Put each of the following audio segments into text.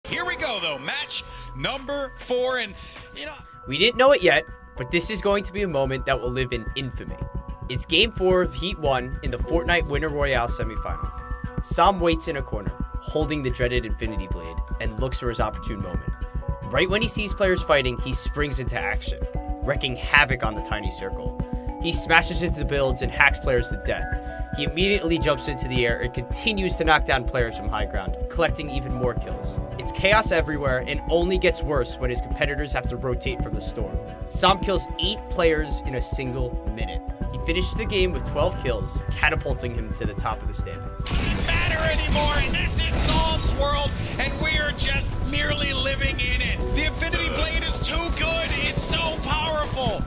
Here we go, though. Match number 4, and, We didn't know it yet, but this is going to be a moment that will live in infamy. It's Game 4 of Heat 1 in the Fortnite Winter Royale semifinal. Sam waits in a corner, holding the dreaded Infinity Blade, and looks for his opportune moment. Right when he sees players fighting, he springs into action, wreaking havoc on the tiny circle. He smashes into the builds and hacks players to death. He immediately jumps into the air and continues to knock down players from high ground, collecting even more kills. It's chaos everywhere and only gets worse when his competitors have to rotate from the storm. Sam kills 8 players in a single minute. He finished the game with 12 kills, catapulting him to the top of the standings. doesn't matter anymore. This is Psalm's world, and we're just merely living in it. The Infinity Blade is too good. It's so powerful.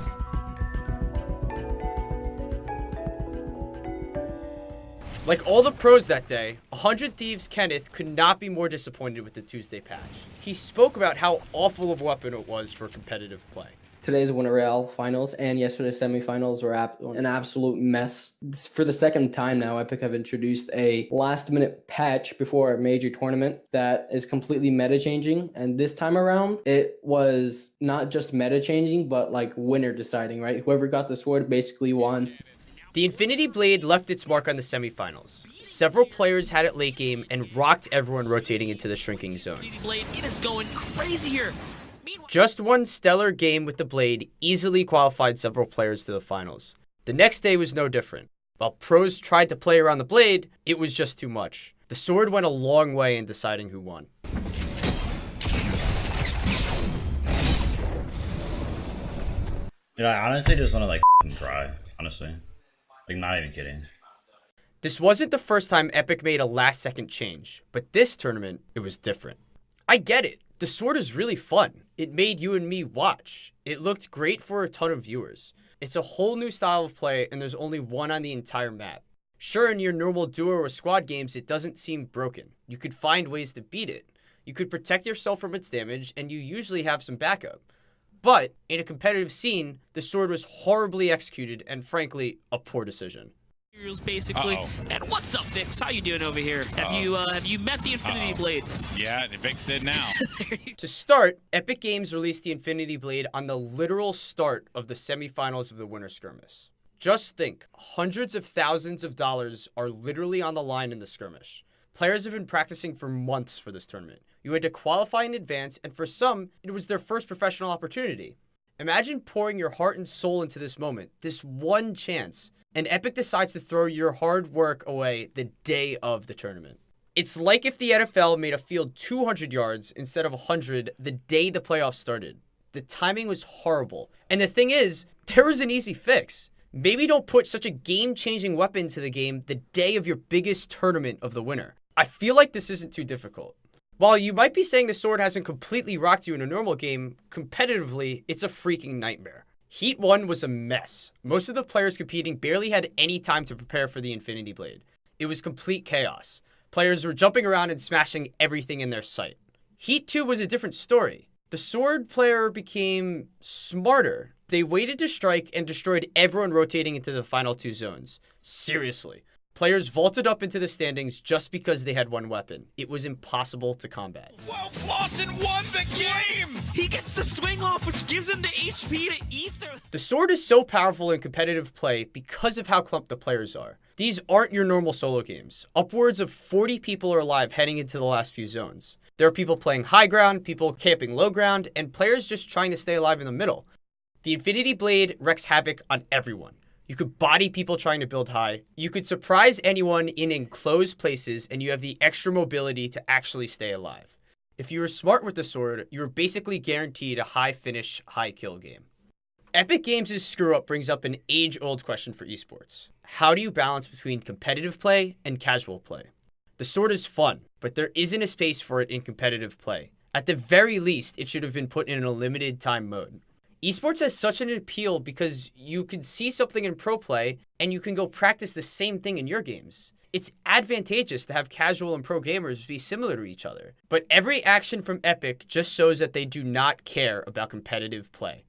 Like all the pros that day, 100 Thieves Kenneth could not be more disappointed with the Tuesday patch. He spoke about how awful of a weapon it was for competitive play. Today's Winter Royale finals and yesterday's semifinals were an absolute mess. For the second time now, Epic have introduced a last-minute patch before a major tournament that is completely meta-changing. And this time around, it was not just meta-changing, but like winner deciding, right? Whoever got the sword basically won. The Infinity Blade left its mark on the semifinals. Several players had it late game and rocked everyone rotating into the shrinking zone. It is going crazy here. Just one stellar game with the Blade easily qualified several players to the finals. The next day was no different. While pros tried to play around the Blade, it was just too much. The sword went a long way in deciding who won. Dude, I honestly just want to like cry, honestly. Like, not even kidding. This wasn't the first time Epic made a last-second change, but this tournament, it was different. I get it. The sword is really fun. It made you and me watch. It looked great for a ton of viewers. It's a whole new style of play, and there's only one on the entire map. Sure, in your normal duo or squad games, it doesn't seem broken. You could find ways to beat it. You could protect yourself from its damage, and you usually have some backup. But in a competitive scene, the sword was horribly executed and, frankly, a poor decision. Basically. And what's up, Vix? How you doing over here? Have you met the Infinity Blade? Yeah, Vix did now. To start, Epic Games released the Infinity Blade on the literal start of the semifinals of the Winter Skirmish. Just think, hundreds of thousands of dollars are literally on the line in the skirmish. Players have been practicing for months for this tournament. You had to qualify in advance, and for some, it was their first professional opportunity. Imagine pouring your heart and soul into this moment, this one chance, and Epic decides to throw your hard work away the day of the tournament. It's like if the NFL made a field 200 yards instead of 100 the day the playoffs started. The timing was horrible. And the thing is, there was an easy fix. Maybe don't put such a game-changing weapon into the game the day of your biggest tournament of the winter. I feel like this isn't too difficult. While you might be saying the sword hasn't completely rocked you in a normal game, competitively, it's a freaking nightmare. Heat 1 was a mess. Most of the players competing barely had any time to prepare for the Infinity Blade. It was complete chaos. Players were jumping around and smashing everything in their sight. Heat 2 was a different story. The sword player became smarter. They waited to strike and destroyed everyone rotating into the final 2 zones. Seriously. Players vaulted up into the standings just because they had one weapon. It was impossible to combat. Well, Flossin won the game! He gets the swing off, which gives him the HP to eat their... The sword is so powerful in competitive play because of how clumped the players are. These aren't your normal solo games. Upwards of 40 people are alive heading into the last few zones. There are people playing high ground, people camping low ground, and players just trying to stay alive in the middle. The Infinity Blade wreaks havoc on everyone. You could body people trying to build high. You could surprise anyone in enclosed places, and you have the extra mobility to actually stay alive. If you were smart with the sword, you were basically guaranteed a high finish, high kill game. Epic Games' screw-up brings up an age-old question for esports. How do you balance between competitive play and casual play? The sword is fun, but there isn't a space for it in competitive play. At the very least, it should have been put in a limited time mode. Esports has such an appeal because you can see something in pro play and you can go practice the same thing in your games. It's advantageous to have casual and pro gamers be similar to each other. But every action from Epic just shows that they do not care about competitive play.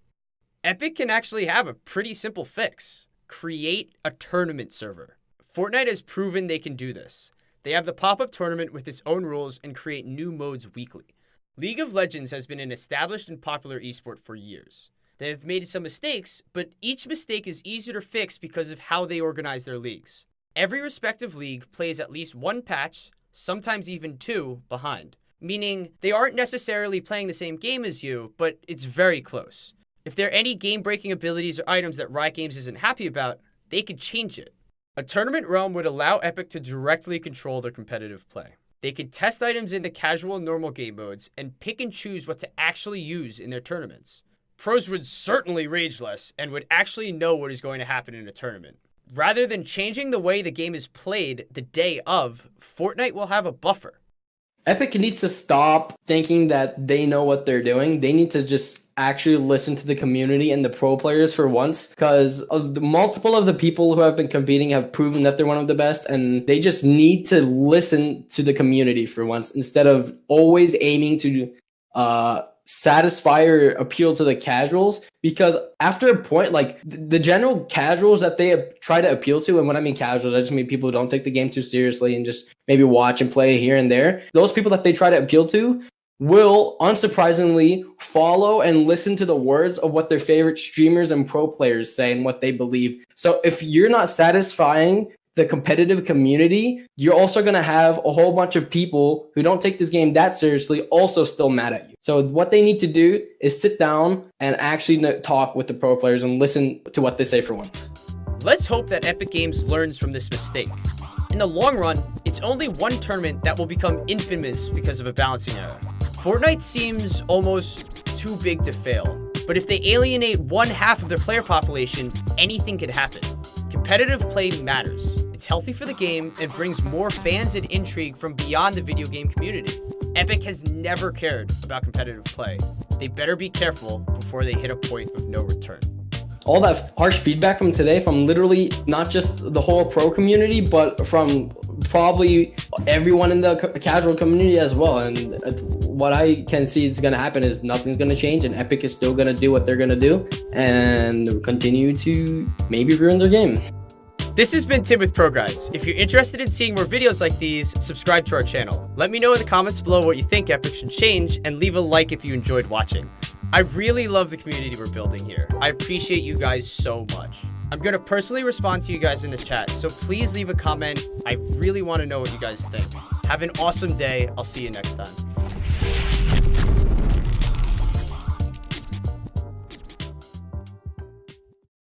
Epic can actually have a pretty simple fix. Create a tournament server. Fortnite has proven they can do this. They have the pop-up tournament with its own rules and create new modes weekly. League of Legends has been an established and popular esport for years. They have made some mistakes, but each mistake is easier to fix because of how they organize their leagues. Every respective league plays at least one patch, sometimes even two, behind. Meaning, they aren't necessarily playing the same game as you, but it's very close. If there are any game-breaking abilities or items that Riot Games isn't happy about, they could change it. A tournament realm would allow Epic to directly control their competitive play. They could test items in the casual and normal game modes and pick and choose what to actually use in their tournaments. Pros would certainly rage less and would actually know what is going to happen in a tournament. Rather than changing the way the game is played the day of, Fortnite will have a buffer. Epic needs to stop thinking that they know what they're doing. They need to just actually listen to the community and the pro players for once, because multiple of the people who have been competing have proven that they're one of the best, and they just need to listen to the community for once instead of always aiming to satisfy or appeal to the casuals. Because after a point, like the general casuals that they try to appeal to, and when I mean casuals, I just mean people who don't take the game too seriously and just maybe watch and play here and there. Those people that they try to appeal to will unsurprisingly follow and listen to the words of what their favorite streamers and pro players say and what they believe. So if you're not satisfying the competitive community, you're also going to have a whole bunch of people who don't take this game that seriously also still mad at you. So what they need to do is sit down and actually talk with the pro players and listen to what they say for once. Let's hope that Epic Games learns from this mistake. In the long run, it's only one tournament that will become infamous because of a balancing error. Fortnite seems almost too big to fail, but if they alienate one half of their player population, anything could happen. Competitive play matters. It's healthy for the game and brings more fans and intrigue from beyond the video game community. Epic has never cared about competitive play. They better be careful before they hit a point of no return. All that harsh feedback from today, from literally not just the whole pro community, but from probably everyone in the casual community as well. And what I can see is going to happen is nothing's going to change, and Epic is still going to do what they're going to do and continue to maybe ruin their game. This has been Tim with Pro Guides. If you're interested in seeing more videos like these, subscribe to our channel. Let me know in the comments below what you think Epic should change, and leave a like if you enjoyed watching. I really love the community we're building here. I appreciate you guys so much. I'm going to personally respond to you guys in the chat, so please leave a comment. I really want to know what you guys think. Have an awesome day. I'll see you next time.